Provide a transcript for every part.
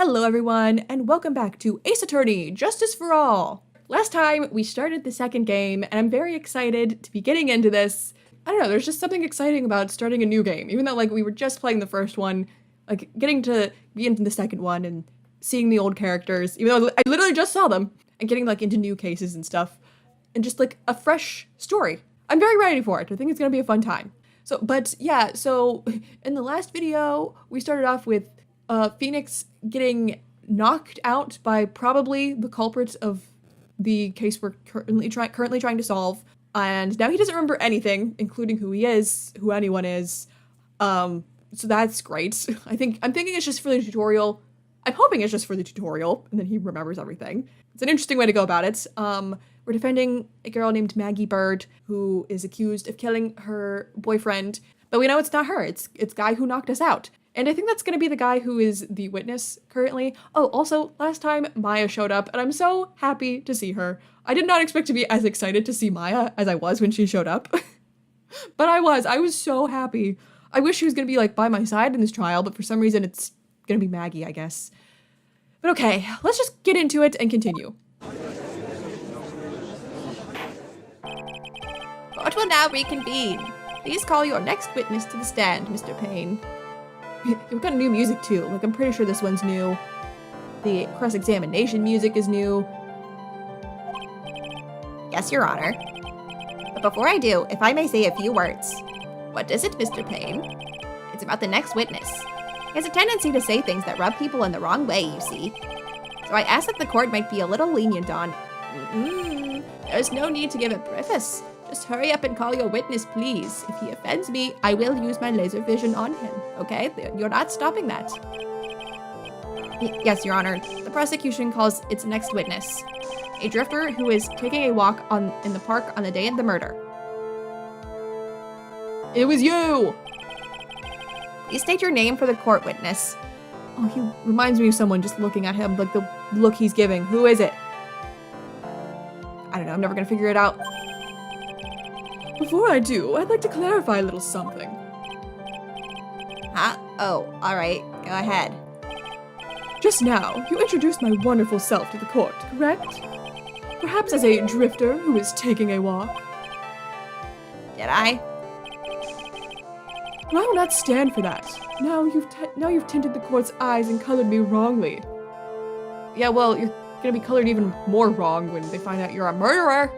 Hello everyone, and welcome back to Ace Attorney, Justice for All! Last time, we started the second game, and I'm very excited to be getting into this. I don't know, there's just something exciting about starting a new game, even though, we were just playing the first one, getting to be into the second one and seeing the old characters, even though I literally just saw them, and getting, into new cases and stuff, and just, a fresh story. I'm very ready for it. I think it's gonna be a fun time. So in the last video, we started off with Phoenix getting knocked out by probably the culprit of the case we're currently trying to solve, and now he doesn't remember anything, including who he is, who anyone is. So that's great. I'm thinking it's just for the tutorial. I'm hoping it's just for the tutorial, and then he remembers everything. It's an interesting way to go about it. We're defending a girl named Maggie Bird, who is accused of killing her boyfriend, but we know it's not her. It's guy who knocked us out. And I think that's going to be the guy who is the witness currently. Oh, also, last time Maya showed up, and I'm so happy to see her. I did not expect to be as excited to see Maya as I was when she showed up. But I was so happy. I wish she was going to be, by my side in this trial, but for some reason it's going to be Maggie, I guess. But okay, let's just get into it and continue. Court will now reconvene. Please call your next witness to the stand, Mr. Payne. We've got new music too. I'm pretty sure this one's new. The cross-examination music is new. Yes, Your Honor. But before I do, if I may say a few words. What is it, Mr. Payne? It's about the next witness. He has a tendency to say things that rub people in the wrong way, you see. So I asked that the court might be a little lenient on... There's no need to give a preface. Just hurry up and call your witness, please. If he offends me, I will use my laser vision on him, okay? You're not stopping that. Yes, Your Honor. The prosecution calls its next witness. A drifter who is taking a walk in the park on the day of the murder. It was you! Please state your name for the court witness. Oh, he reminds me of someone just looking at him, the look he's giving. Who is it? I don't know, I'm never gonna figure it out. Before I do, I'd like to clarify a little something. Huh? Oh, alright. Go ahead. Just now, you introduced my wonderful self to the court, correct? Perhaps as a drifter who is taking a walk? Did I? Well, I will not stand for that. Now you've tinted the court's eyes and colored me wrongly. Yeah, well, you're gonna be colored even more wrong when they find out you're a murderer.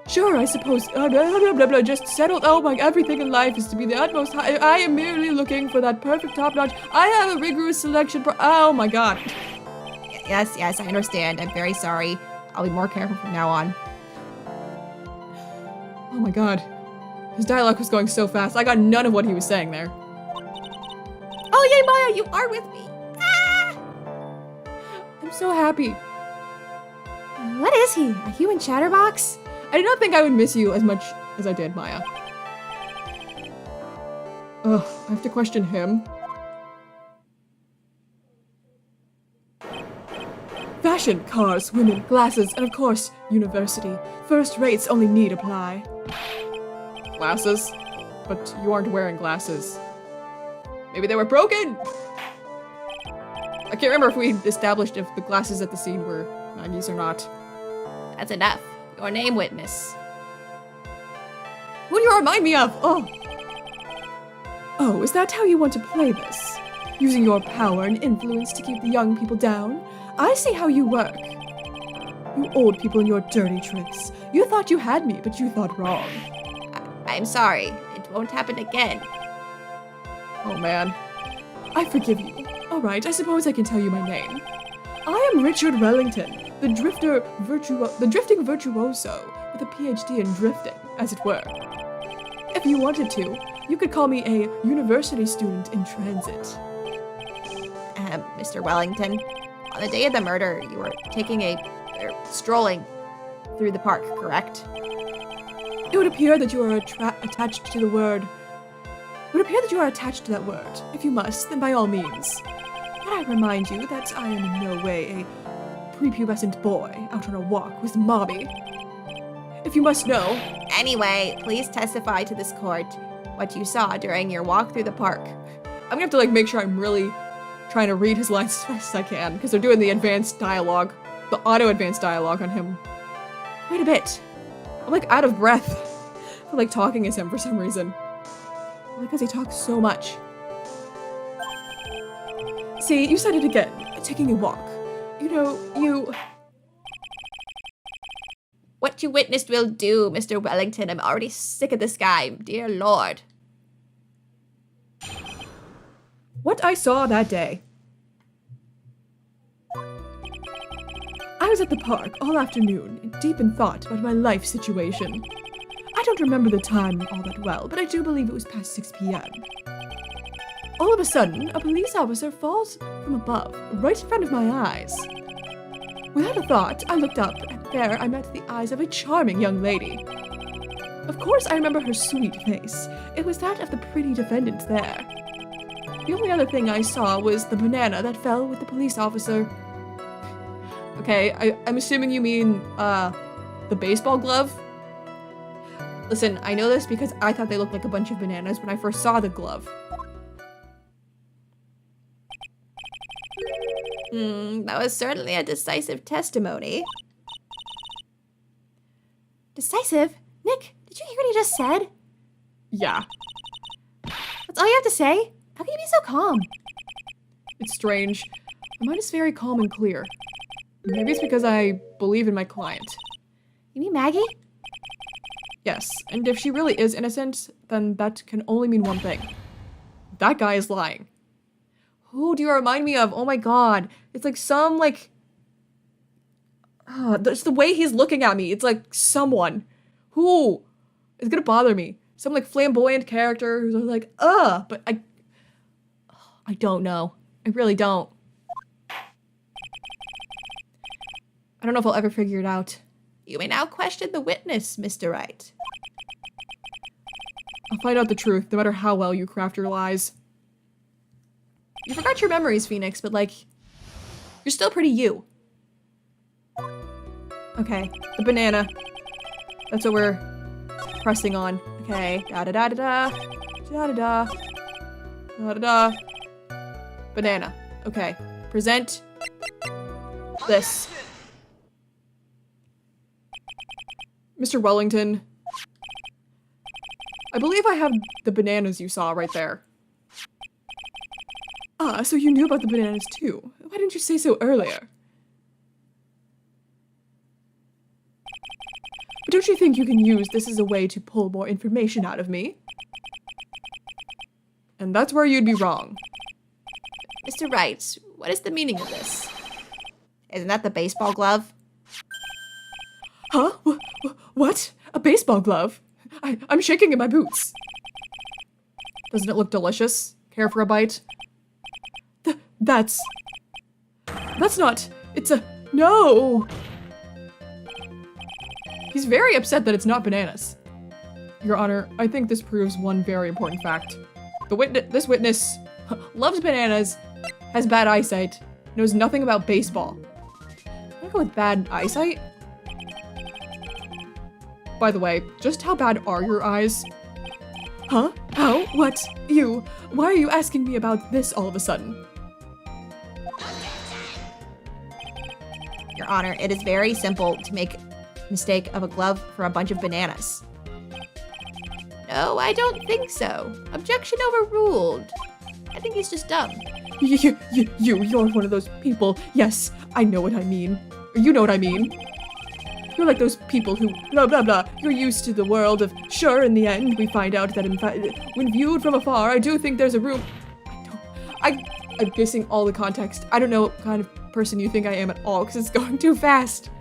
Sure, I suppose, blah, blah, blah, blah, just settled. Oh my, everything in life is to be the utmost high. I am merely looking for that perfect top-notch. I have a rigorous selection oh my god. Yes, I understand. I'm very sorry. I'll be more careful from now on. Oh my god. His dialogue was going so fast. I got none of what he was saying there. Oh yay, Maya, you are with me. Ah! I'm so happy. What is he? A human chatterbox? I did not think I would miss you as much as I did, Maya. Ugh, I have to question him. Fashion, cars, women, glasses, and of course, university. First rates only need apply. Glasses? But you aren't wearing glasses. Maybe they were broken! I can't remember if we established if the glasses at the scene were Maggie's or not. That's enough. Your name, witness. Who do you remind me of? Oh, is that how you want to play this? Using your power and influence to keep the young people down? I see how you work. You old people and your dirty tricks. You thought you had me, but you thought wrong. I'm sorry. It won't happen again. Oh man. I forgive you. Alright, I suppose I can tell you my name. I am Richard Wellington. The drifting virtuoso with a PhD in drifting, as it were. If you wanted to, you could call me a university student in transit. Mr. Wellington, on the day of the murder, you were strolling through the park, correct? It would appear that you are attached to the word. It would appear that you are attached to that word. If you must, then by all means. But I remind you that I am in no way a prepubescent boy out on a walk with Mobby. If you must know. Anyway, please testify to this court what you saw during your walk through the park. I'm gonna have to make sure I'm really trying to read his lines as fast as I can, because they're doing the advanced dialogue, the auto-advanced dialogue on him. Quite a bit. I'm like out of breath for like talking as him for some reason. Because he talks so much. See, you said it again. Taking a walk. You know, you... What you witnessed will do, Mr. Wellington. I'm already sick of this guy, dear lord. What I saw that day. I was at the park all afternoon, deep in thought about my life situation. I don't remember the time all that well, but I do believe it was past 6 p.m. All of a sudden, a police officer falls from above, right in front of my eyes. Without a thought, I looked up, and there I met the eyes of a charming young lady. Of course, I remember her sweet face. It was that of the pretty defendant there. The only other thing I saw was the banana that fell with the police officer. Okay, I'm assuming you mean, the baseball glove? Listen, I know this because I thought they looked like a bunch of bananas when I first saw the glove. That was certainly a decisive testimony. Decisive? Nick, did you hear what he just said? Yeah. That's all you have to say? How can you be so calm? It's strange. My mind is very calm and clear. Maybe it's because I believe in my client. You mean Maggie? Yes, and if she really is innocent, then that can only mean one thing. That guy is lying. Who do you remind me of? Oh my god. It's like some, like... it's the way he's looking at me. It's like someone. Who? It's gonna bother me. Some, like, flamboyant character who's like, but I don't know. I really don't. I don't know if I'll ever figure it out. You may now question the witness, Mr. Wright. I'll find out the truth, no matter how well you craft your lies. You forgot your memories, Phoenix, but, like, you're still pretty you. Okay, the banana. That's what we're pressing on. Okay, da-da-da-da-da. Da-da-da. Da-da-da. Banana. Okay, present this. Mr. Wellington, I believe I have the bananas you saw right there. Ah, so you knew about the bananas too. Why didn't you say so earlier? But don't you think you can use this as a way to pull more information out of me? And that's where you'd be wrong. Mr. Wright, what is the meaning of this? Isn't that the baseball glove? Huh? What? A baseball glove? I'm shaking in my boots. Doesn't it look delicious? Care for a bite? That's not... It's a... No! He's very upset that it's not bananas. Your Honor, I think this proves one very important fact. This witness loves bananas, has bad eyesight, knows nothing about baseball. Can I go with bad eyesight? By the way, just how bad are your eyes? Huh? How? What? You? Why are you asking me about this all of a sudden? Your Honor, it is very simple to make a mistake of a glove for a bunch of bananas. No, I don't think so. Objection overruled. I think he's just dumb. You're one of those people. Yes, I know what I mean. You know what I mean. You're like those people who, blah, blah, blah. You're used to the world of, sure, in the end, we find out that in fact, when viewed from afar, I do think there's a room. I'm missing all the context. I don't know what kind of person you think I am at all, because it's going too fast.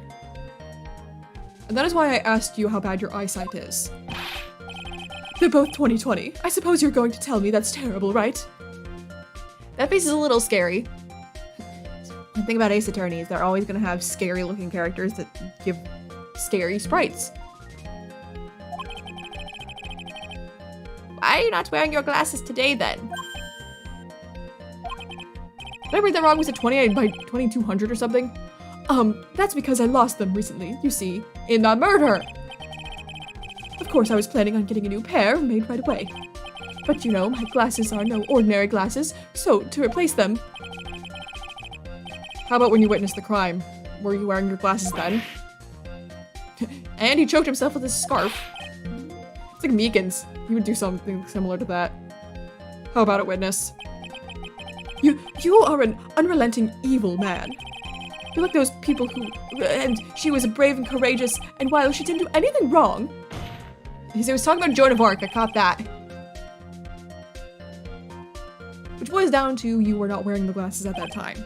And that is why I asked you how bad your eyesight is. They're both 20/20. I suppose you're going to tell me that's terrible, right? That face is a little scary. The thing about Ace Attorney is they're always going to have scary-looking characters that give scary sprites. Why are you not wearing your glasses today, then? Did I read that wrong? Was it 28 by 2200 or something? That's because I lost them recently, you see, in the murder! Of course, I was planning on getting a new pair made right away. But you know, my glasses are no ordinary glasses, so to replace them, How about when you witnessed the crime? Were you wearing your glasses then? And he choked himself with his scarf. It's like Meekins. He would do something similar to that. How about it, witness? You are an unrelenting evil man. You're like those people who... And she was brave and courageous, and while she didn't do anything wrong... He was talking about Joan of Arc, I caught that. Which boils down to you were not wearing the glasses at that time.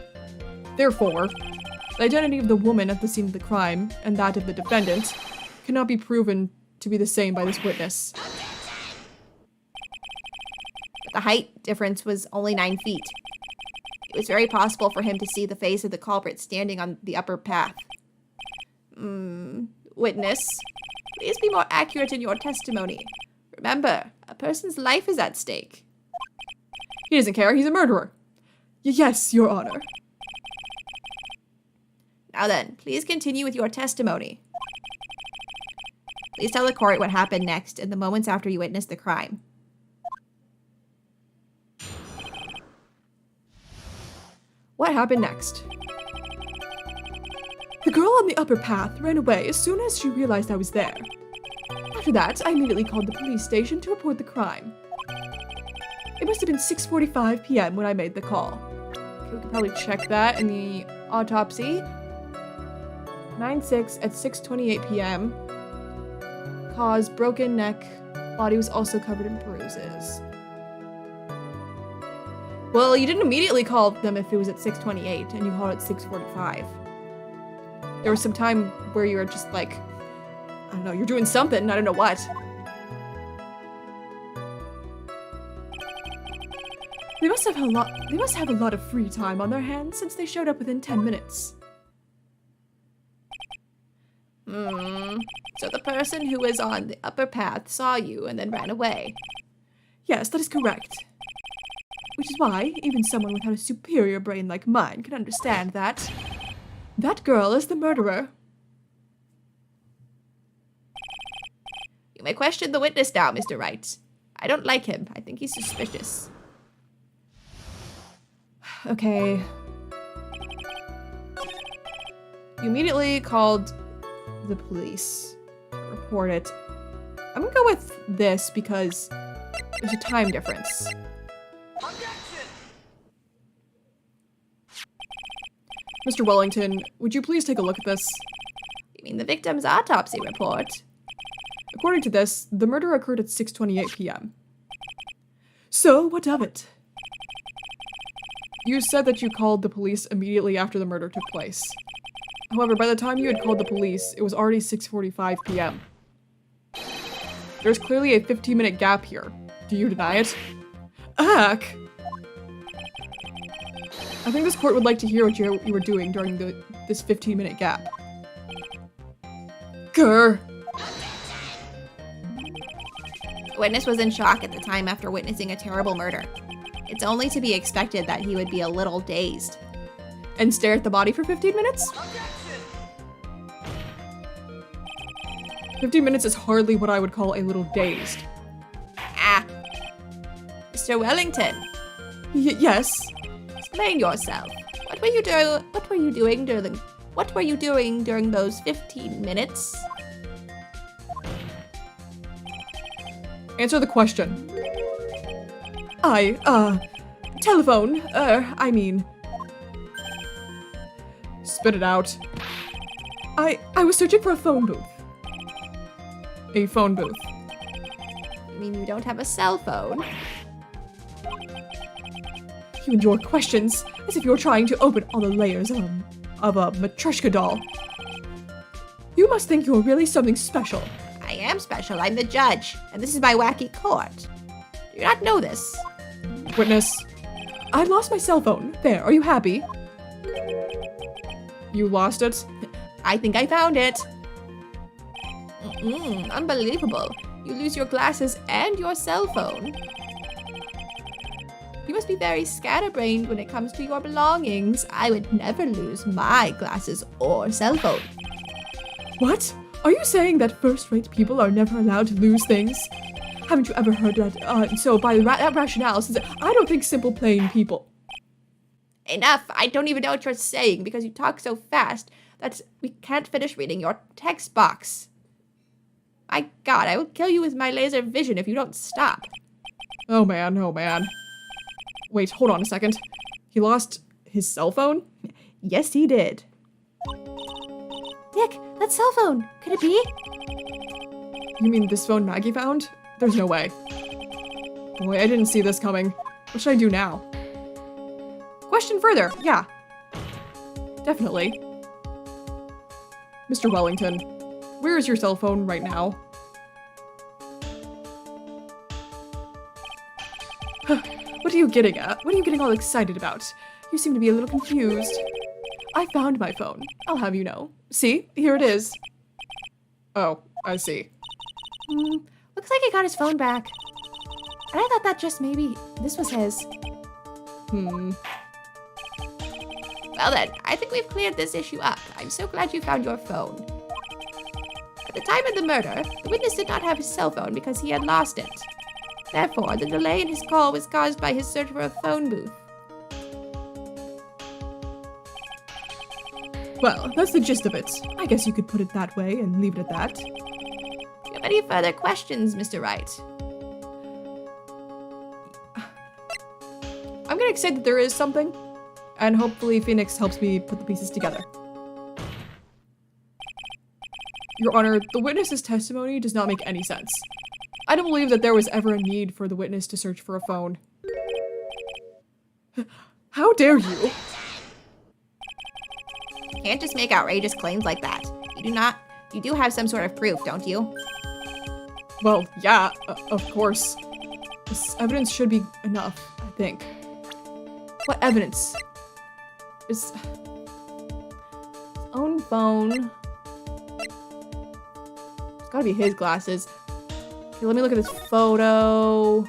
Therefore, the identity of the woman at the scene of the crime, and that of the defendant, cannot be proven to be the same by this witness. But the height difference was only 9 feet. It was very possible for him to see the face of the culprit standing on the upper path. Witness, please be more accurate in your testimony. Remember, a person's life is at stake. He doesn't care, he's a murderer. Yes, Your Honor. Now then, please continue with your testimony. Please tell the court what happened next in the moments after you witnessed the crime. What happened next? The girl on the upper path ran away as soon as she realized I was there. After that, I immediately called the police station to report the crime. It must have been 6:45 p.m. when I made the call. Okay, we can probably check that in the autopsy. 9/6 at 6:28 p.m. Cause broken neck. Body was also covered in bruises. Well, you didn't immediately call them if it was at 6:28 and you called at 6:45. There was some time where you were just like, I don't know, you're doing something, I don't know what. They must have a lot of free time on their hands since they showed up within 10 minutes. So the person who was on the upper path saw you and then ran away. Yes, that is correct. Which is why even someone without a superior brain like mine can understand that that girl is the murderer. You may question the witness now, Mr. Wright. I don't like him. I think he's suspicious. Okay. You immediately called the police to report it. I'm gonna go with this because there's a time difference. Mr. Wellington, would you please take a look at this? You mean the victim's autopsy report? According to this, the murder occurred at 6:28 p.m. So, what of it? You said that you called the police immediately after the murder took place. However, by the time you had called the police, it was already 6:45 p.m. There's clearly a 15-minute gap here. Do you deny it? Ack! I think this court would like to hear what you were doing during this 15-minute gap. Grr! The witness was in shock at the time after witnessing a terrible murder. It's only to be expected that he would be a little dazed. And stare at the body for 15 minutes? 15 minutes is hardly what I would call a little dazed. Mr. Wellington. Yes? Explain yourself. What were you doing during those 15 minutes? Answer the question. Telephone, Spit it out. I was searching for a phone booth. A phone booth. You mean you don't have a cell phone? You and your questions, as if you were trying to open all the layers of a Matryoshka doll. You must think you're really something special. I am special. I'm the judge, and this is my wacky court. Do you not know this? Witness, I lost my cell phone. There, are you happy? You lost it? I think I found it. Unbelievable. You lose your glasses and your cell phone. You must be very scatterbrained when it comes to your belongings. I would never lose my glasses or cell phone. What? Are you saying that first-rate people are never allowed to lose things? Haven't you ever heard that? So by that rationale, since I don't think simple, plain people. Enough! I don't even know what you're saying because you talk so fast that we can't finish reading your text box. My God, I will kill you with my laser vision if you don't stop. Oh man, oh man. Wait, hold on a second. He lost his cell phone? Yes, he did. Nick, that cell phone. Could it be? You mean this phone Maggie found? There's no way. Boy, I didn't see this coming. What should I do now? Question further. Yeah. Definitely. Mr. Wellington, where is your cell phone right now? What are you getting at? What are you getting all excited about? You seem to be a little confused. I found my phone. I'll have you know. See? Here it is. Oh, I see. Looks like he got his phone back. And I thought that just maybe this was his. Well then, I think we've cleared this issue up. I'm so glad you found your phone. At the time of the murder, the witness did not have his cell phone because he had lost it. Therefore, the delay in his call was caused by his search for a phone booth. Well, that's the gist of it. I guess you could put it that way and leave it at that. Do you have any further questions, Mr. Wright? I'm gonna say that there is something, and hopefully Phoenix helps me put the pieces together. Your Honor, the witness's testimony does not make any sense. I don't believe that there was ever a need for the witness to search for a phone. How dare you? You can't just make outrageous claims like that. You do have some sort of proof, don't you? Well, yeah, of course. This evidence should be enough, I think. What evidence? His own phone. It's gotta be his glasses. Okay, let me look at this photo.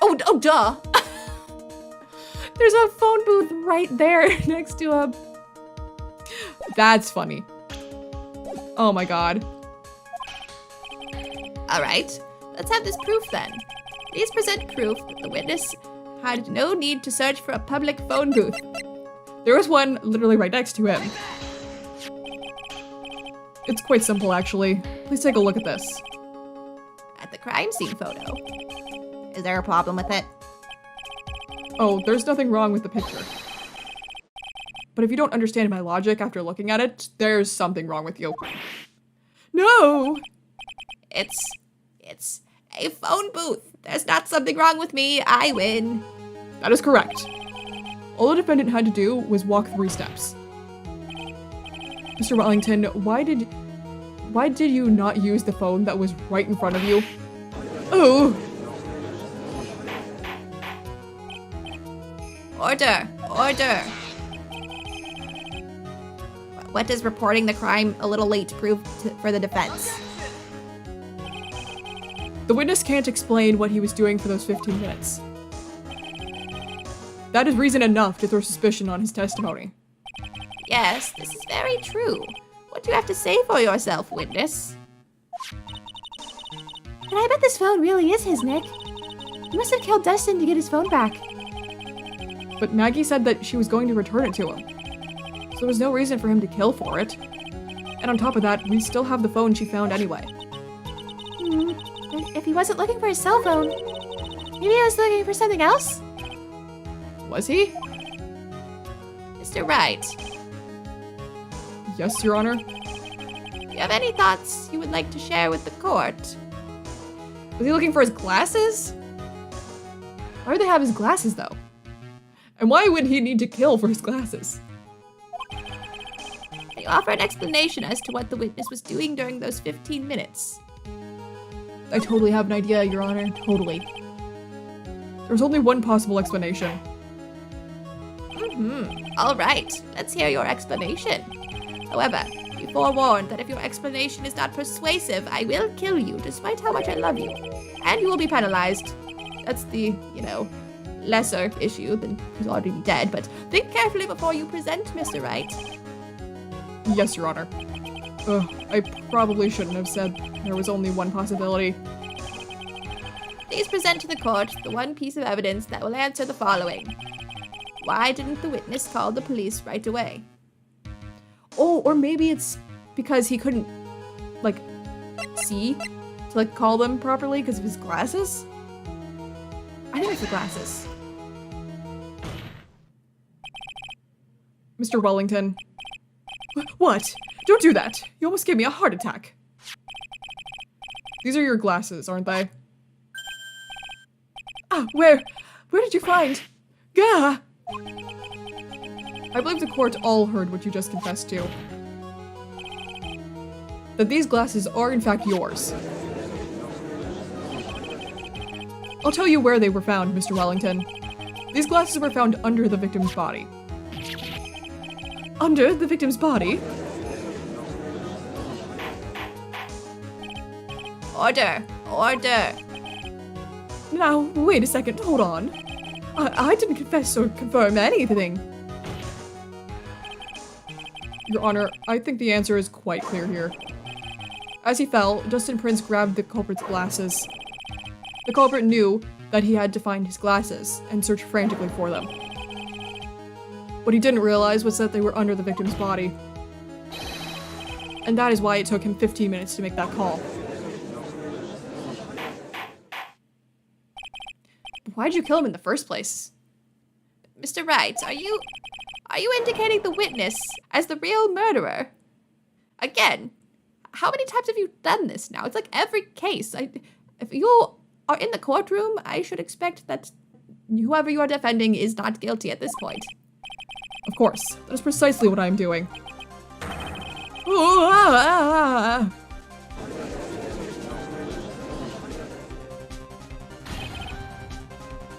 Oh, duh! There's a phone booth right there next to a... That's funny. Oh my god. Alright, let's have this proof then. Please present proof that the witness had no need to search for a public phone booth. There was one literally right next to him. It's quite simple, actually. Please take a look at this. At the crime scene photo. Is there a problem with it? Oh, there's nothing wrong with the picture. But if you don't understand my logic after looking at it, there's something wrong with you. No! It's a phone booth. There's not something wrong with me. I win. That is correct. All the defendant had to do was walk 3 steps. Mr. Wellington, why did you not use the phone that was right in front of you? Oh! Order! Order! What does reporting the crime a little late prove for the defense? The witness can't explain what he was doing for those 15 minutes. That is reason enough to throw suspicion on his testimony. Yes, this is very true. What do you have to say for yourself, witness? And I bet this phone really is his, Nick. He must have killed Dustin to get his phone back. But Maggie said that she was going to return it to him. So there was no reason for him to kill for it. And on top of that, we still have the phone she found anyway. If he wasn't looking for his cell phone, maybe he was looking for something else? Was he? Mr. Wright. Yes, Your Honor. Do you have any thoughts you would like to share with the court? Was he looking for his glasses? Why would they have his glasses, though? And why would he need to kill for his glasses? Can you offer an explanation as to what the witness was doing during those 15 minutes? I totally have an idea, Your Honor. Totally. There's only one possible explanation. All right. Let's hear your explanation. However, be forewarned that if your explanation is not persuasive, I will kill you, despite how much I love you. And you will be penalized. That's the, lesser issue than he's already dead, but think carefully before you present, Mr. Wright. Yes, Your Honor. I probably shouldn't have said there was only one possibility. Please present to the court the one piece of evidence that will answer the following. Why didn't the witness call the police right away? Oh, or maybe it's because he couldn't, like, see to, like, call them properly because of his glasses? I think it's the glasses. Mr. Wellington. What? Don't do that! You almost gave me a heart attack. These are your glasses, aren't they? Ah, where did you find? Gah! I believe the court all heard what you just confessed to. That these glasses are in fact yours. I'll tell you where they were found, Mr. Wellington. These glasses were found under the victim's body. Under the victim's body? Order! Order! Now, wait a second, hold on. I didn't confess or confirm anything. Your Honor, I think the answer is quite clear here. As he fell, Justin Prince grabbed the culprit's glasses. The culprit knew that he had to find his glasses and search frantically for them. What he didn't realize was that they were under the victim's body. And that is why it took him 15 minutes to make that call. Why'd you kill him in the first place? Mr. Wright, are you indicating the witness as the real murderer? Again, how many times have you done this now? It's like every case. If you are in the courtroom, I should expect that whoever you are defending is not guilty at this point. Of course, that is precisely what I am doing.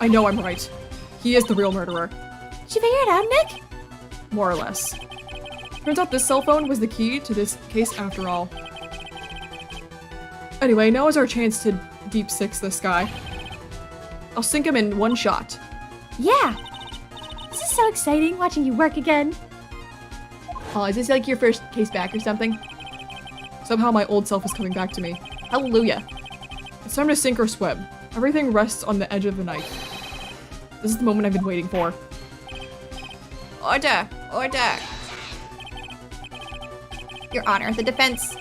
I know I'm right. He is the real murderer. Did you figure it out, Nick? More or less. Turns out this cell phone was the key to this case after all. Anyway, now is our chance to deep six this guy. I'll sink him in one shot. Yeah! This is so exciting, watching you work again. Oh, is this like your first case back or something? Somehow my old self is coming back to me. Hallelujah. It's time to sink or swim. Everything rests on the edge of the knife. This is the moment I've been waiting for. Order! Order! Your Honor, the defense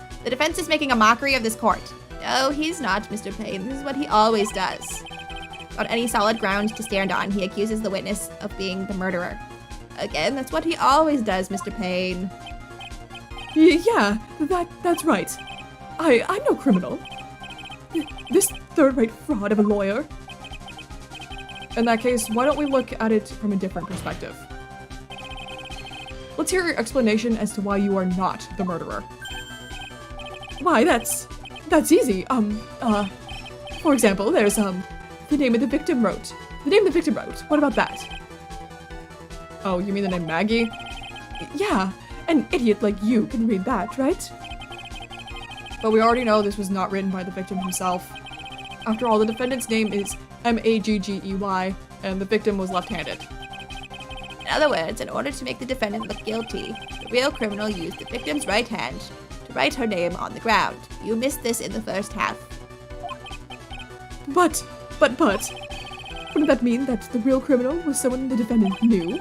is making a mockery of this court. No, he's not, Mr. Payne. This is what he always does. Without any solid ground to stand on, he accuses the witness of being the murderer. Again, that's what he always does, Mr. Payne. Yeah, that's right. I'm no criminal. This third-rate fraud of a lawyer. In that case, why don't we look at it from a different perspective? Let's hear your explanation as to why you are not the murderer. Why, that's easy. For example, there's, the name of the victim wrote. The name the victim wrote. What about that? Oh, you mean the name Maggie? Yeah, an idiot like you can read that, right? But we already know this was not written by the victim himself. After all, the defendant's name is Maggey, and the victim was left-handed. In other words, in order to make the defendant look guilty, the real criminal used the victim's right hand to write her name on the ground. You missed this in the first half. But, wouldn't that mean that the real criminal was someone the defendant knew?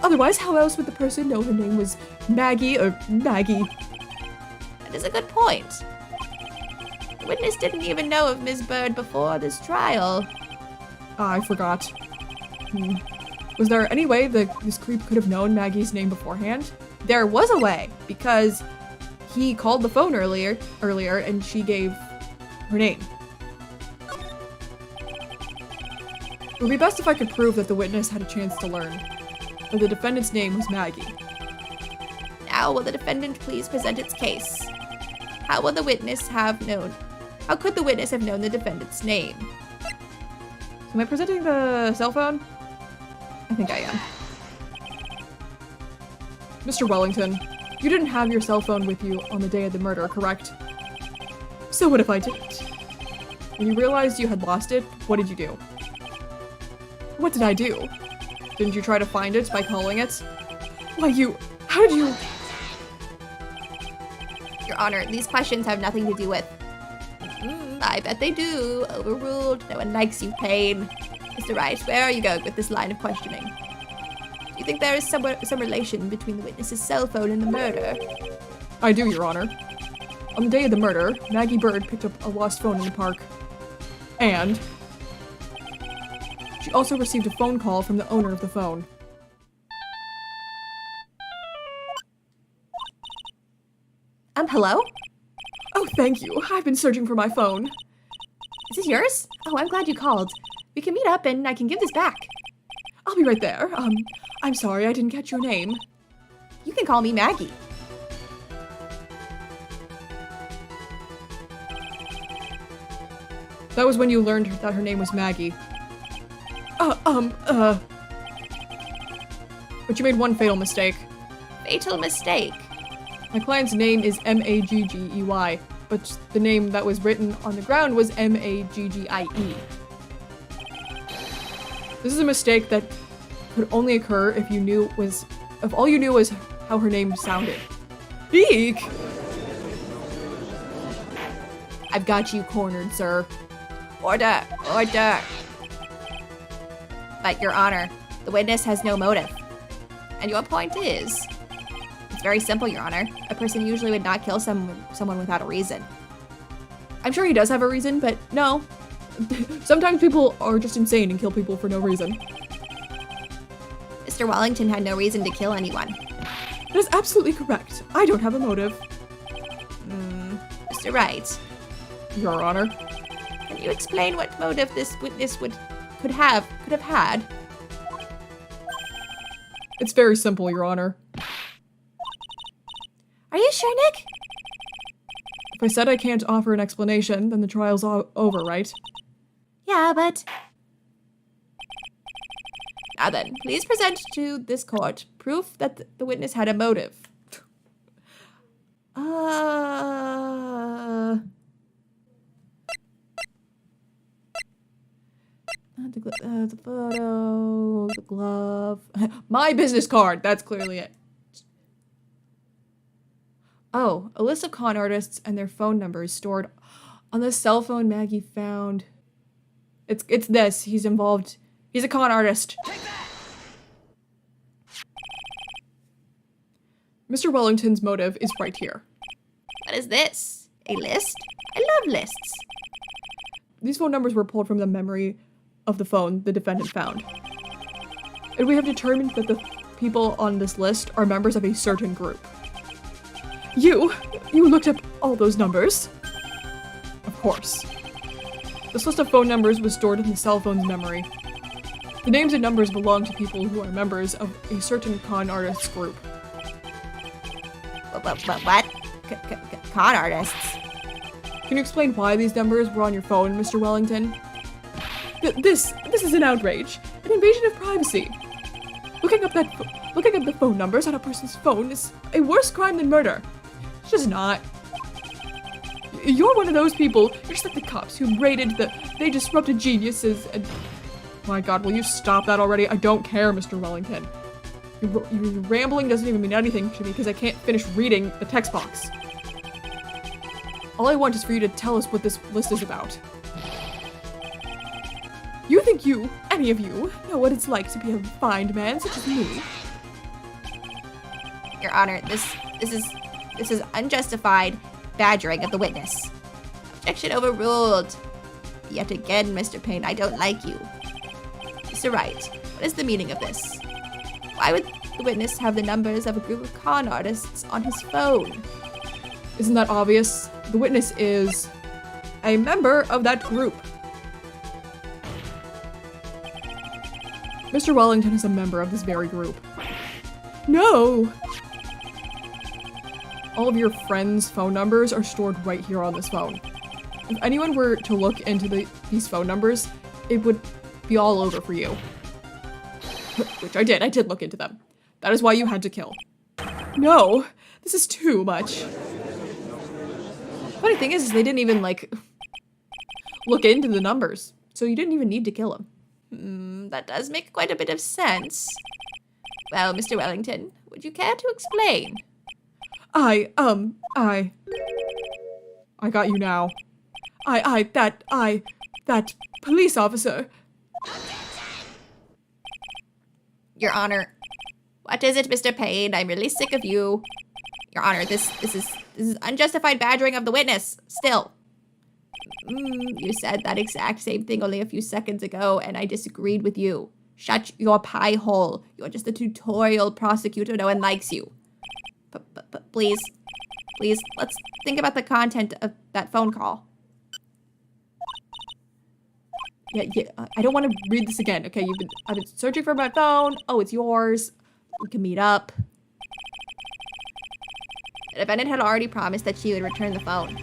Otherwise, how else would the person know her name was Maggie or Maggie? That is a good point. The witness didn't even know of Ms. Bird before this trial. I forgot. Was there any way that this creep could have known Maggie's name beforehand? There was a way, because he called the phone earlier, and she gave her name. It would be best if I could prove that the witness had a chance to learn that the defendant's name was Maggie. Now will the defendant please present its case? How will the witness have known? How could the witness have known the defendant's name? Am I presenting the cell phone? I think I am. Mr. Wellington, you didn't have your cell phone with you on the day of the murder, correct? So what if I didn't? When you realized you had lost it, what did you do? What did I do? Didn't you try to find it by calling it? Why, how did you? Your Honor, these questions have nothing to do with... I bet they do. Overruled. No one likes you, Payne. Mr. Wright, where are you going with this line of questioning? Do you think there is some relation between the witness's cell phone and the murder? I do, Your Honor. On the day of the murder, Maggie Bird picked up a lost phone in the park. And she also received a phone call from the owner of the phone. Hello? Oh, thank you. I've been searching for my phone. Is this yours? Oh, I'm glad you called. We can meet up and I can give this back. I'll be right there. I'm sorry, I didn't catch your name. You can call me Maggie. That was when you learned that her name was Maggie. But you made one fatal mistake. Fatal mistake? My client's name is Maggey, but the name that was written on the ground was Maggie. This is a mistake that could only occur if all you knew was how her name sounded. Eek! I've got you cornered, sir. Order! Order! But, Your Honor, the witness has no motive. And your point is? It's very simple, Your Honor. A person usually would not kill someone without a reason. I'm sure he does have a reason, but no. Sometimes people are just insane and kill people for no reason. Mr. Wellington had no reason to kill anyone. That is absolutely correct. I don't have a motive. Mr. Wright. Your Honor. Can you explain what motive this witness could have had? It's very simple, Your Honor. Are you sure, Nick? If I said I can't offer an explanation, then the trial's over, right? Yeah, but... Now then, please present to this court proof that the witness had a motive. The photo, the glove. My business card! That's clearly it. Oh, a list of con artists and their phone numbers stored on the cell phone Maggie found. It's this. He's involved. He's a con artist. Mr. Wellington's motive is right here. What is this? A list? I love lists. These phone numbers were pulled from the memory of the phone the defendant found. And we have determined that the people on this list are members of a certain group. You looked up all those numbers? Of course. This list of phone numbers was stored in the cell phone's memory. The names and numbers belong to people who are members of a certain con artist's group. What? Con artists? Can you explain why these numbers were on your phone, Mr. Wellington? This is an outrage, an invasion of privacy. Looking up the phone numbers on a person's phone is a worse crime than murder. It's just not. You're one of those people, you're just like the cops who they disrupted geniuses and... My god, will you stop that already? I don't care, Mr. Wellington. Your rambling doesn't even mean anything to me because I can't finish reading the text box. All I want is for you to tell us what this list is about. You think any of you, know what it's like to be a refined man such as me? Your Honor, this is unjustified badgering of the witness. Objection overruled. Yet again, Mr. Payne, I don't like you. Mr. Wright, what is the meaning of this? Why would the witness have the numbers of a group of con artists on his phone? Isn't that obvious? The witness is a member of that group. Mr. Wellington is a member of this very group. No! All of your friends' phone numbers are stored right here on this phone. If anyone were to look into these phone numbers, it would be all over for you. Which I did look into them. That is why you had to kill. No, this is too much. Funny thing is they didn't even, look into the numbers. So you didn't even need to kill him. That does make quite a bit of sense. Well, Mr. Wellington, would you care to explain? I got you now. That police officer. Your Honor. What is it, Mr. Payne? I'm really sick of you. Your Honor, this is unjustified badgering of the witness. Still. You said that exact same thing only a few seconds ago, and I disagreed with you. Shut your pie hole. You're just a tutorial prosecutor. No one likes you. But please, let's think about the content of that phone call. Yeah, I don't want to read this again. Okay, I've been searching for my phone. Oh, it's yours. We can meet up. The defendant had already promised that she would return the phone.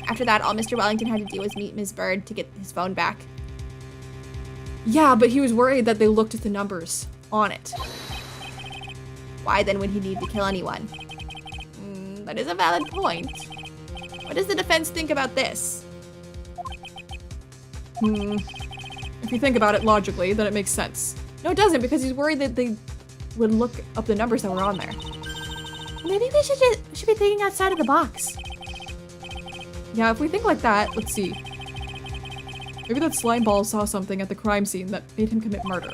After that, all Mr. Wellington had to do was meet Ms. Bird to get his phone back. Yeah, but he was worried that they looked at the numbers on it. Why then would he need to kill anyone? That is a valid point. What does the defense think about this? If you think about it logically, then it makes sense. No, it doesn't, because he's worried that they would look up the numbers that were on there. Maybe we should be thinking outside of the box. Yeah, if we think like that, let's see. Maybe that slime ball saw something at the crime scene that made him commit murder.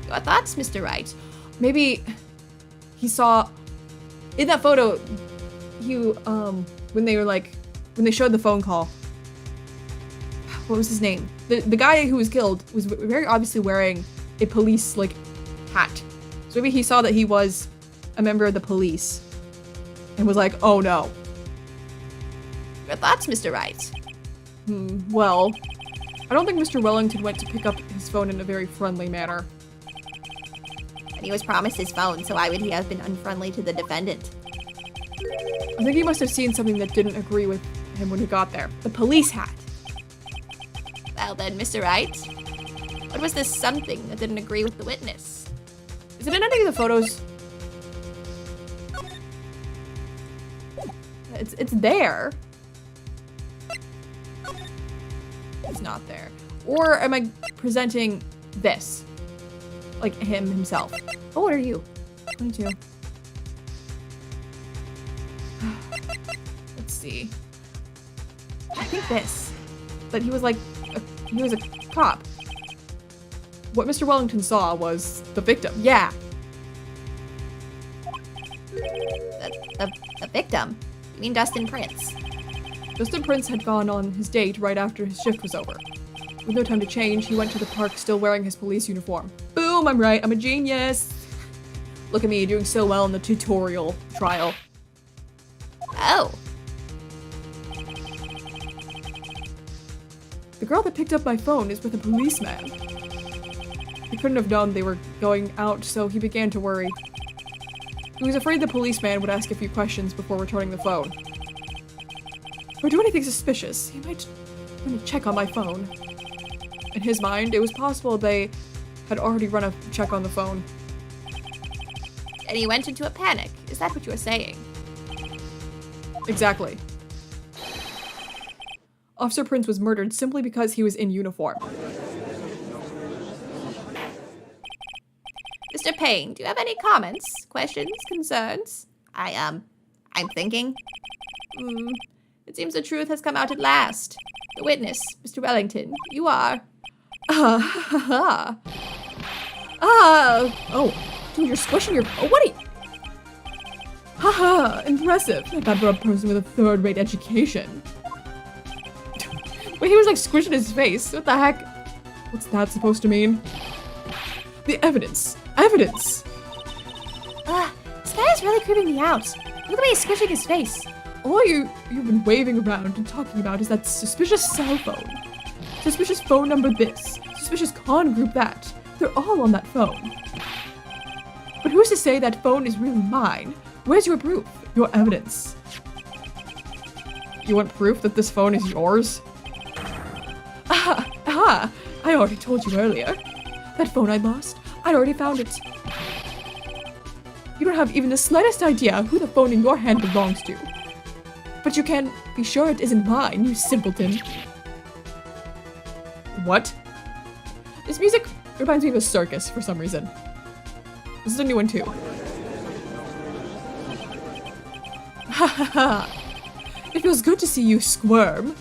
Your thoughts, Mr. Wright? Maybe he saw in that photo. When they showed the phone call. What was his name? The guy who was killed was very obviously wearing a police hat. So maybe he saw that he was a member of the police and was like, "Oh no." Your thoughts, Mr. Wright? Well, I don't think Mr. Wellington went to pick up his phone in a very friendly manner. And he was promised his phone, so why would he have been unfriendly to the defendant? I think he must have seen something that didn't agree with him when he got there. The police hat. Well then, Mr. Wright, what was this something that didn't agree with the witness? Is it in any of the photos? It's there. It's not there. Or am I presenting this? Like him himself. Oh, what are you? 22. Let's see. I think this. That he was he was a cop. What Mr. Wellington saw was the victim. Yeah. The victim? You mean Dustin Prince? Dustin Prince had gone on his date right after his shift was over. With no time to change, he went to the park still wearing his police uniform. Boom, I'm right, I'm a genius. Look at me doing so well in the tutorial trial. Oh. The girl that picked up my phone is with a policeman. He couldn't have known they were going out, so he began to worry. He was afraid the policeman would ask a few questions before returning the phone. Or do anything suspicious. He might want to check on my phone. In his mind, it was possible they had already run a check on the phone. And he went into a panic. Is that what you were saying? Exactly. Officer Prince was murdered simply because he was in uniform. Mr. Payne, do you have any comments, questions, concerns? I'm thinking. It seems the truth has come out at last. The witness, Mr. Wellington, you are. Oh, dude, you're squishing your. Oh, what are you? Haha, impressive. Not bad for a person with a third-rate education. Wait, he was squishing his face. What the heck? What's that supposed to mean? The evidence. Evidence! This guy is really creeping me out. Look at the way he's squishing his face. All you've been waving around and talking about is that suspicious cell phone. Suspicious phone number this. Suspicious con group that. They're all on that phone. But who's to say that phone is really mine? Where's your proof? Your evidence? You want proof that this phone is yours? I already told you earlier. That phone I lost, I'd already found it. You don't have even the slightest idea who the phone in your hand belongs to. But you can be sure it isn't mine, you simpleton. What? This music reminds me of a circus for some reason. This is a new one too. Ha ha ha! It feels good to see you squirm.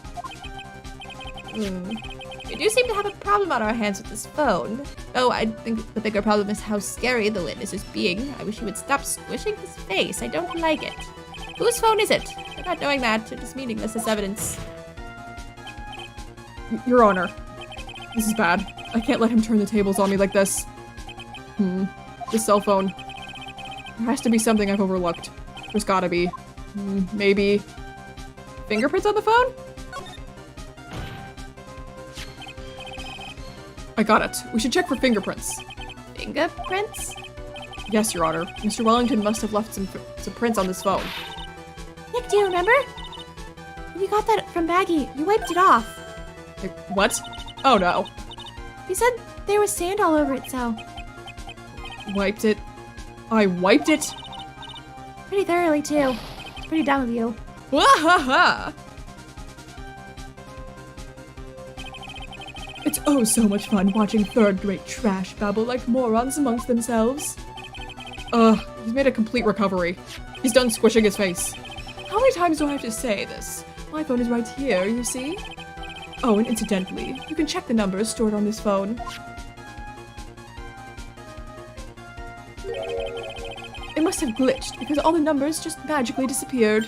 We do seem to have a problem on our hands with this phone. Oh, I think the bigger problem is how scary the witness is being. I wish he would stop squishing his face. I don't like it. Whose phone is it? I'm not knowing that. It is meaningless as evidence. Your Honor, this is bad. I can't let him turn the tables on me like this. The cell phone. There has to be something I've overlooked. There's gotta be. Maybe. Fingerprints on the phone? I got it. We should check for fingerprints. Fingerprints? Yes, Your Honor. Mr. Wellington must have left some prints on this phone. Nick, do you remember? When you got that from Maggie, you wiped it off. What? Oh no. You said there was sand all over it, so... Wiped it? I wiped it? Pretty thoroughly, too. It's pretty dumb of you. Wahaha! It's oh so much fun watching third-rate trash babble like morons amongst themselves. He's made a complete recovery. He's done squishing his face. How many times do I have to say this? My phone is right here, you see? Oh, and incidentally, you can check the numbers stored on this phone. It must have glitched because all the numbers just magically disappeared.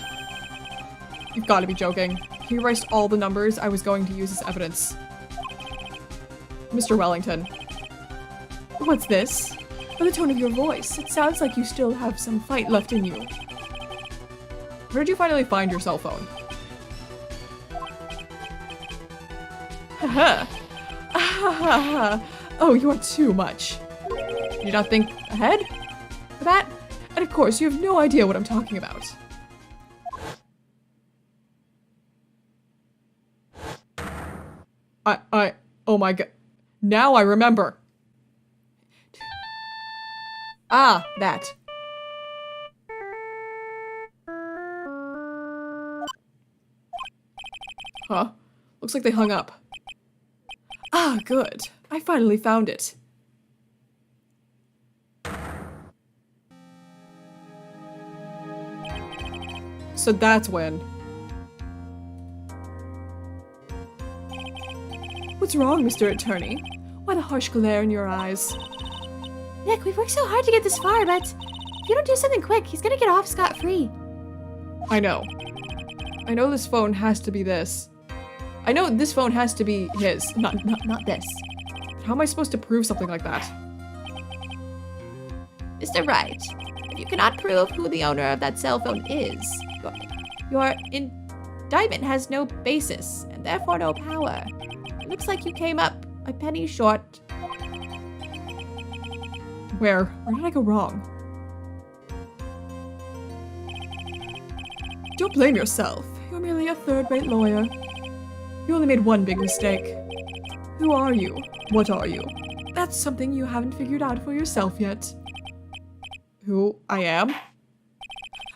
You've got to be joking. He erased all the numbers I was going to use as evidence. Mr. Wellington. What's this? By the tone of your voice, it sounds like you still have some fight left in you. Where did you finally find your cell phone? Haha. Oh, you are too much. Did you not think ahead for that? And of course, you have no idea what I'm talking about. Oh my god. Now I remember. Ah, that. Huh? Looks like they hung up. Ah, good. I finally found it. So that's when. What's wrong, Mr. Attorney? Why the harsh glare in your eyes? Nick, we've worked so hard to get this far, but if you don't do something quick, he's gonna get off scot-free. I know. I know this phone has to be this. I know this phone has to be his, not this. But how am I supposed to prove something like that? Mr. Wright, if you cannot prove who the owner of that cell phone is, your indictment has no basis, and therefore no power. It looks like you came up a penny short. Where did I go wrong? Don't blame yourself. You're merely a third-rate lawyer. You only made one big mistake. Who are you? What are you? That's something you haven't figured out for yourself yet. Who I am?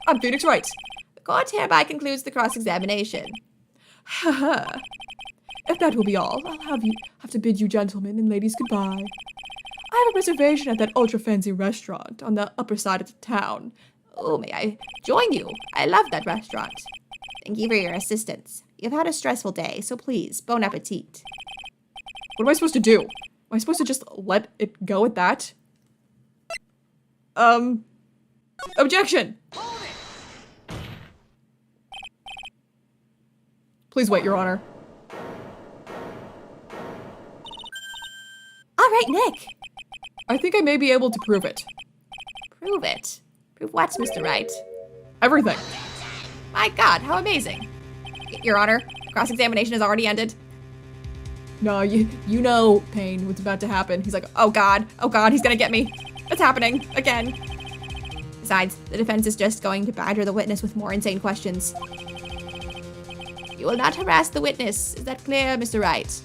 I'm Phoenix Wright. The court hereby concludes the cross-examination. Haha. If that will be all, I'll have to bid you gentlemen and ladies goodbye. I have a reservation at that ultra-fancy restaurant on the upper side of the town. Oh, may I join you? I love that restaurant. Thank you for your assistance. You've had a stressful day, so please, bon appetit. What am I supposed to do? Am I supposed to just let it go at that? Objection! Please wait, Your Honor. All right, Nick. I think I may be able to prove it. Prove it? Prove what, Mr. Wright? Everything. My God, how amazing. Your Honor, cross-examination has already ended. No, you know, Payne, what's about to happen. He's like, oh God, he's gonna get me. It's happening, again. Besides, the defense is just going to badger the witness with more insane questions. You will not harass the witness. Is that clear, Mr. Wright?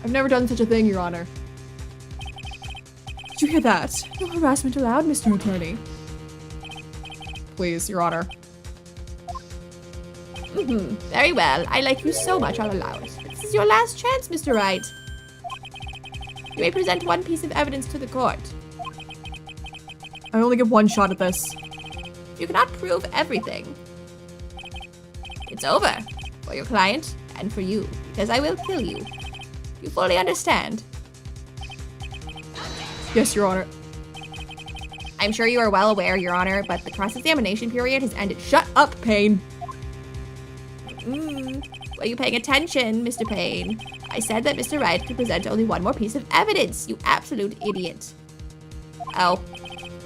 I've never done such a thing, Your Honor. Did you hear that? No harassment allowed, Mr. Attorney. Please, Your Honor. Very well. I like you so much, I'll allow it. This is your last chance, Mr. Wright. You may present one piece of evidence to the court. I only get one shot at this. You cannot prove everything. It's over for your client And for you, because I will kill you. You fully understand? Yes, Your Honor. I'm sure you are well aware, Your Honor, but the cross-examination period has ended. Shut up, Payne. Were you paying attention, Mr. Payne? I said that Mr. Wright could present only one more piece of evidence, you absolute idiot. Oh.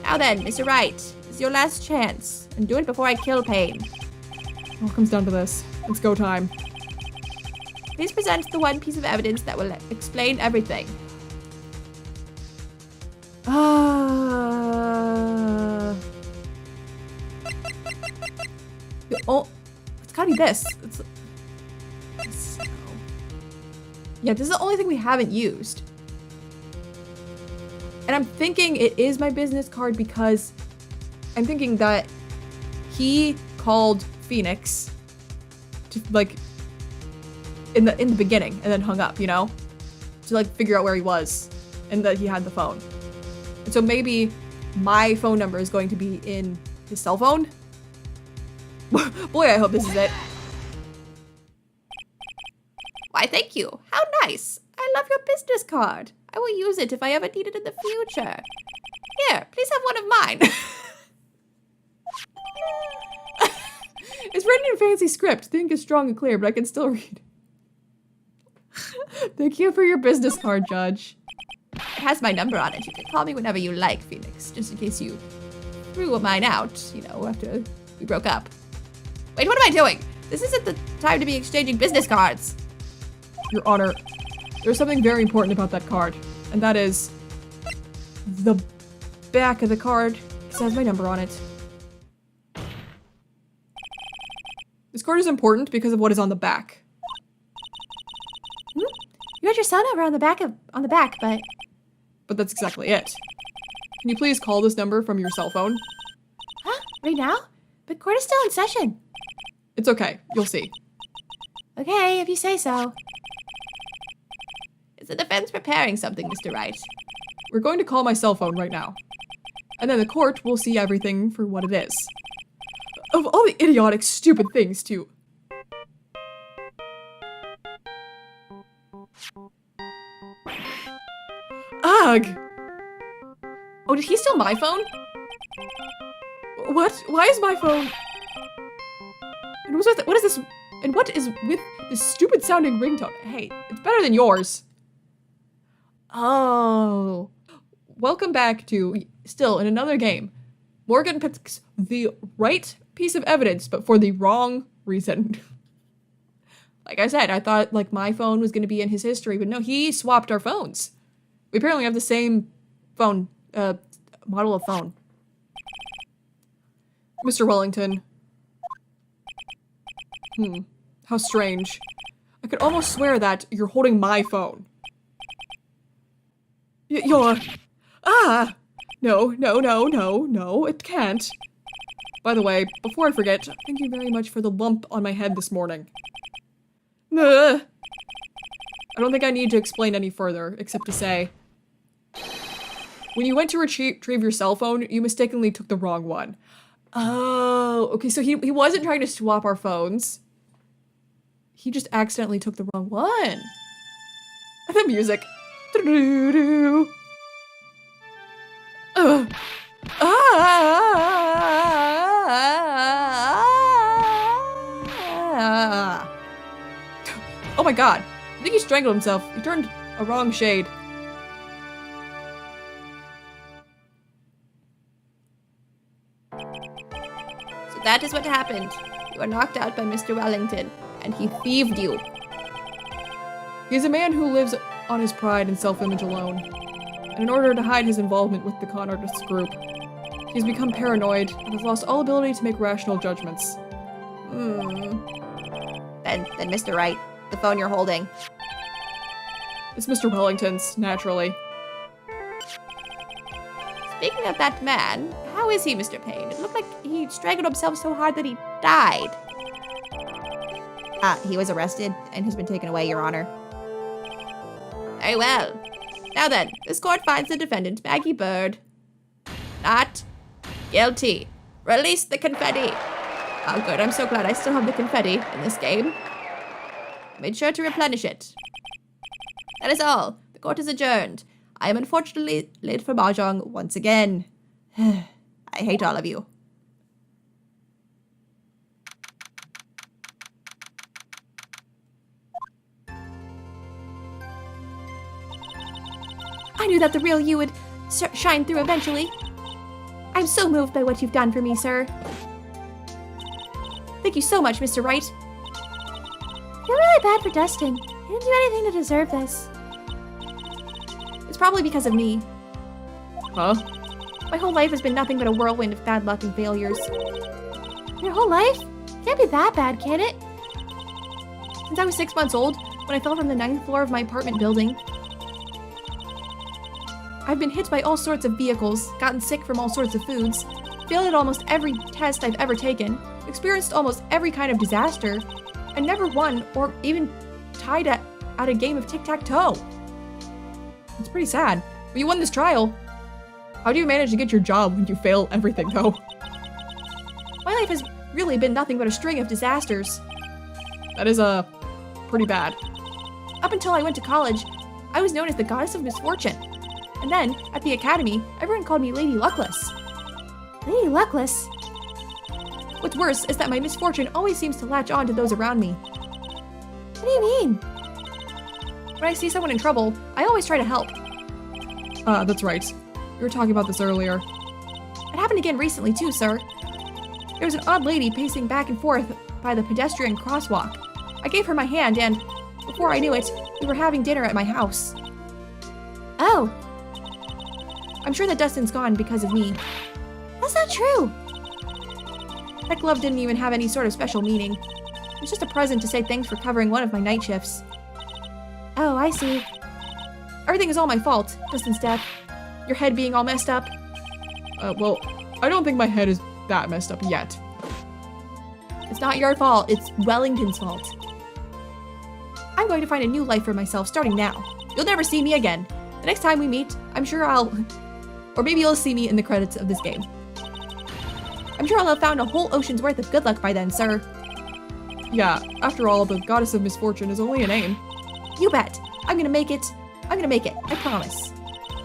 Now then, Mr. Wright, this is your last chance. And do it before I kill Payne. It all comes down to this. It's go time. Please present the one piece of evidence that will explain everything. Oh, it's gotta be this. Yeah, this is the only thing we haven't used. And I'm thinking it is my business card because I'm thinking that he called Phoenix to like in the beginning and then hung up, you know? To like figure out where he was and that he had the phone. And so maybe my phone number is going to be in his cell phone. Boy, I hope this is it. Why, thank you. How nice. I love your business card. I will use it if I ever need it in the future. Here, please have one of mine. It's written in fancy script. The ink is strong and clear, but I can still read. Thank you for your business card, Judge. It has my number on it. You can call me whenever you like, Phoenix, just in case you threw mine out, you know, after we broke up. Wait, what am I doing? This isn't the time to be exchanging business cards. Your Honor, there's something very important about that card, and that is the back of the card has my number on it. This card is important because of what is on the back. You got your cell number on the back, But that's exactly it. Can you please call this number from your cell phone? Huh? Right now? But court is still in session. It's okay. You'll see. Okay, if you say so. Is the defense preparing something, Mr. Wright? We're going to call my cell phone right now. And then the court will see everything for what it is. Of all the idiotic, stupid things, too. Ugh! Oh, did he steal my phone? What? Why is my phone? And what is this? And what is with this stupid sounding ringtone? Hey, it's better than yours. Oh. Welcome back to, still in another game. Morgan picks the right piece of evidence, but for the wrong reason. Like I said, I thought like my phone was going to be in his history, but no, he swapped our phones. We apparently have the same phone, model of phone. Mr. Wellington. How strange. I could almost swear that you're holding my phone. You're... Ah! No, it can't. By the way, before I forget, thank you very much for the lump on my head this morning. I don't think I need to explain any further, except to say... When you went to retrieve your cell phone, you mistakenly took the wrong one. Oh, okay, so he wasn't trying to swap our phones. He just accidentally took the wrong one. The music. Oh my god. I think he strangled himself. He turned a wrong shade. So that is what happened. You were knocked out by Mr. Wellington, and he thieved you. He's a man who lives on his pride and self-image alone. And in order to hide his involvement with the con artists group, he's become paranoid and has lost all ability to make rational judgments. Then Mr. Wright, the phone you're holding. It's Mr. Wellington's, naturally. Speaking of that man, how is he, Mr. Payne? It looked like he strangled himself so hard that he died. He was arrested and has been taken away, Your Honor. Very well. Now then, this court finds the defendant, Maggie Bird, not guilty. Release the confetti. Oh good, I'm so glad I still have the confetti in this game. made sure to replenish it. That is all. The court is adjourned. I am unfortunately late for mahjong once again. I hate all of you. I knew that the real you would shine through eventually. I'm so moved by what you've done for me, sir. Thank you so much, Mr. Wright. You're really bad for Dustin. He didn't do anything to deserve this. It's probably because of me. Huh? My whole life has been nothing but a whirlwind of bad luck and failures. Your whole life? Can't be that bad, can it? Since I was 6 months old, when I fell from the 9th floor of my apartment building. I've been hit by all sorts of vehicles, gotten sick from all sorts of foods, failed at almost every test I've ever taken, experienced almost every kind of disaster, and never won or even tied at a game of tic-tac-toe. It's pretty sad. But you won this trial. How do you manage to get your job when you fail everything, though? My life has really been nothing but a string of disasters. That is, pretty bad. Up until I went to college, I was known as the Goddess of Misfortune. And then, at the academy, everyone called me Lady Luckless. Lady Luckless? What's worse is that my misfortune always seems to latch on to those around me. What do you mean? When I see someone in trouble, I always try to help. That's right. We were talking about this earlier. It happened again recently too, sir. There was an odd lady pacing back and forth by the pedestrian crosswalk. I gave her my hand and, before I knew it, we were having dinner at my house. Oh. I'm sure that Dustin's gone because of me. That's not true. That glove didn't even have any sort of special meaning. It was just a present to say thanks for covering one of my night shifts. Oh, I see. Everything is all my fault, Dustin's death. Your head being all messed up. Well, I don't think my head is that messed up yet. It's not your fault, it's Wellington's fault. I'm going to find a new life for myself starting now. You'll never see me again. The next time we meet, I'm sure or maybe you'll see me in the credits of this game. I'm sure I'll have found a whole ocean's worth of good luck by then, sir. Yeah, after all, the Goddess of Misfortune is only a name. You bet. I'm gonna make it. I promise.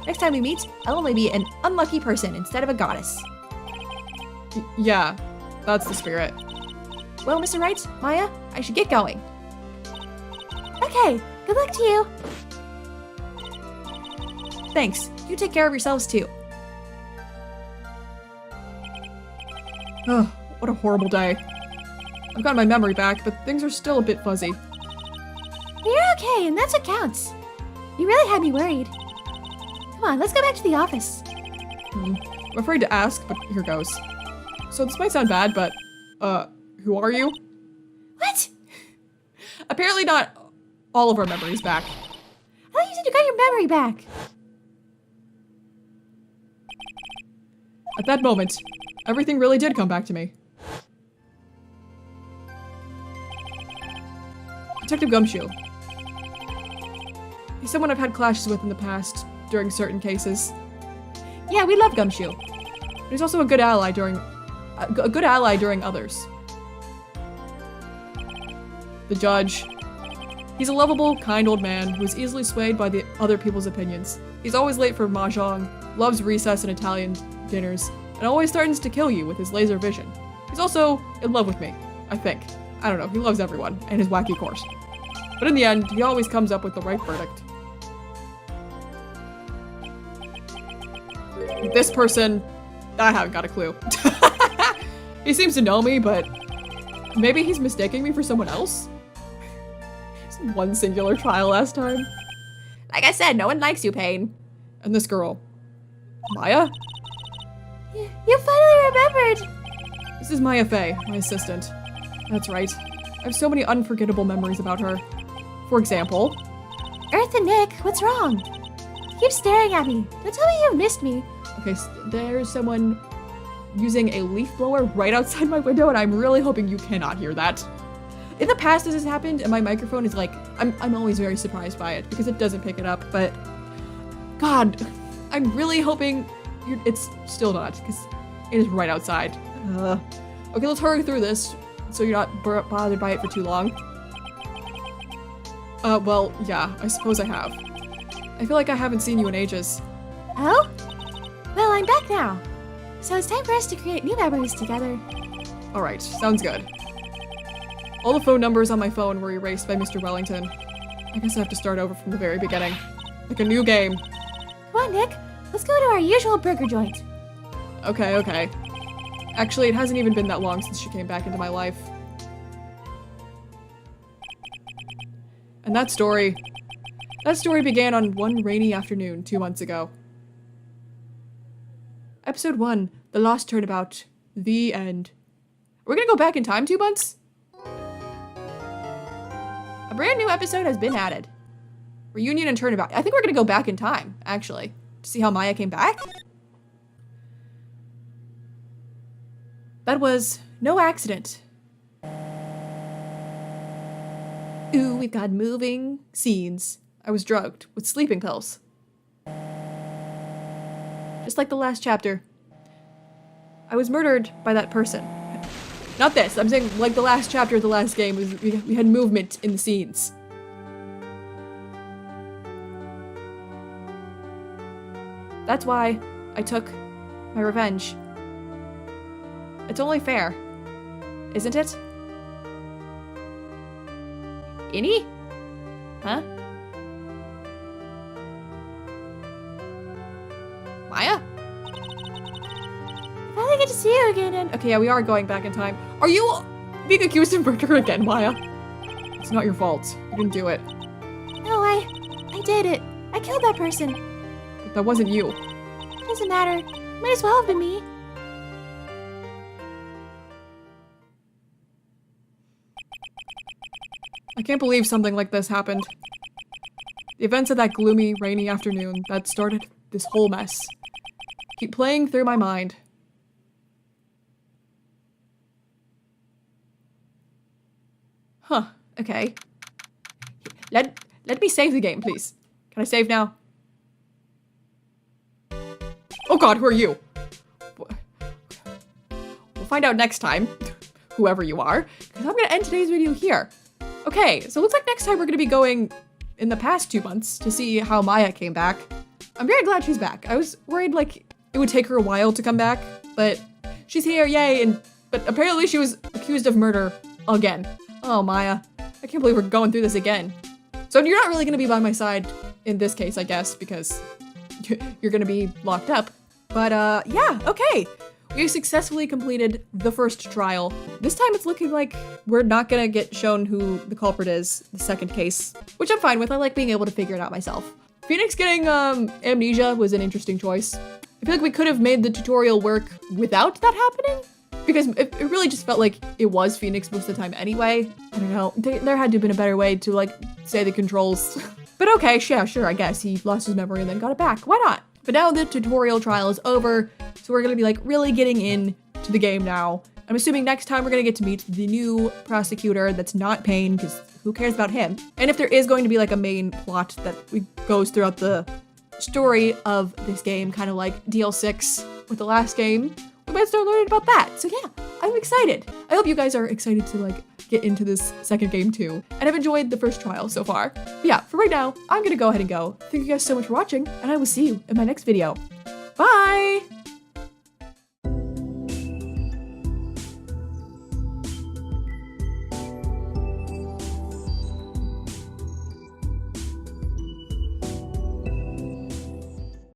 Next time we meet, I'll only be an unlucky person instead of a goddess. Yeah, that's the spirit. Well, Mr. Wright, Maya, I should get going. Okay, good luck to you. Thanks. You take care of yourselves too. Ugh, what a horrible day. I've got my memory back, but things are still a bit fuzzy. You're okay, and that's what counts. You really had me worried. Come on, let's go back to the office. I'm afraid to ask, but here goes. So this might sound bad, but, who are you? What? Apparently not all of our memories back. I thought you said you got your memory back. At that moment, everything really did come back to me. Detective Gumshoe. He's someone I've had clashes with in the past, during certain cases. Yeah, we love Gumshoe. But he's also a good ally during others. The judge. He's a lovable, kind old man who is easily swayed by the other people's opinions. He's always late for mahjong, loves recess and Italian dinners, and always threatens to kill you with his laser vision. He's also in love with me, I think. I don't know, he loves everyone, and his wacky course. But in the end, he always comes up with the right verdict. This person, I haven't got a clue. He seems to know me, but maybe he's mistaking me for someone else? Just one singular trial last time. Like I said, no one likes you, Payne. And this girl. Maya? You finally remembered! This is Maya Fey, my assistant. That's right. I have so many unforgettable memories about her. For example... Earth and Nick, what's wrong? You keep staring at me. Don't tell me you've missed me. Okay, there's someone using a leaf blower right outside my window, and I'm really hoping you cannot hear that. In the past, this has happened, and my microphone is like... I'm always very surprised by it, because it doesn't pick it up, but... God, I'm really hoping it's still not, because it is right outside. Okay, let's hurry through this, so you're not bothered by it for too long. Well, yeah, I suppose I have. I feel like I haven't seen you in ages. Oh? Well, I'm back now. So it's time for us to create new memories together. Alright, sounds good. All the phone numbers on my phone were erased by Mr. Wellington. I guess I have to start over from the very beginning. Like a new game. Come on, Nick. Let's go to our usual burger joint. Okay. Actually, it hasn't even been that long since she came back into my life. And that story began on one rainy afternoon 2 months ago. Episode 1, The Lost Turnabout, the end. We're gonna go back in time 2 months? A brand new episode has been added. Reunion and Turnabout. I think we're gonna go back in time, actually, to see how Maya came back. That was no accident. Ooh, we've got moving scenes. I was drugged with sleeping pills. Just like the last chapter. I was murdered by that person. Not this, I'm saying like the last chapter of the last game, we had movement in the scenes. That's why I took my revenge. It's only fair, isn't it? Innie? Huh? Maya? I finally get to see you again and— Okay, yeah, we are going back in time. Are you being accused of murder again, Maya? It's not your fault. You didn't do it. No, I did it. I killed that person. But that wasn't you. Doesn't matter. Might as well have been me. I can't believe something like this happened. The events of that gloomy, rainy afternoon that started this whole mess keep playing through my mind. Huh, okay. Let me save the game, please. Can I save now? Oh god, who are you? We'll find out next time, whoever you are, because I'm gonna end today's video here. Okay, so it looks like next time we're gonna be going in the past 2 months to see how Maya came back. I'm very glad she's back. I was worried like it would take her a while to come back, but she's here, yay, but apparently she was accused of murder again. Oh, Maya. I can't believe we're going through this again. So you're not really gonna be by my side in this case, I guess, because you're gonna be locked up. But yeah, okay. We successfully completed the first trial. This time it's looking like we're not gonna get shown who the culprit is, the second case, which I'm fine with. I like being able to figure it out myself. Phoenix getting amnesia was an interesting choice. I feel like we could have made the tutorial work without that happening, because it really just felt like it was Phoenix most of the time anyway. I don't know, there had to have been a better way to like say the controls. But okay, yeah, sure, I guess. He lost his memory and then got it back. Why not? But now the tutorial trial is over, so we're gonna be like really getting into the game now. I'm assuming next time we're gonna get to meet the new prosecutor that's not Payne, because who cares about him? And if there is going to be like a main plot that goes throughout the story of this game, kind of like DL6 with the last game, we might start learning about that. So yeah, I'm excited. I hope you guys are excited to like get into this second game too. And I've enjoyed the first trial so far. But yeah, for right now, I'm gonna go ahead and go. Thank you guys so much for watching, and I will see you in my next video. Bye!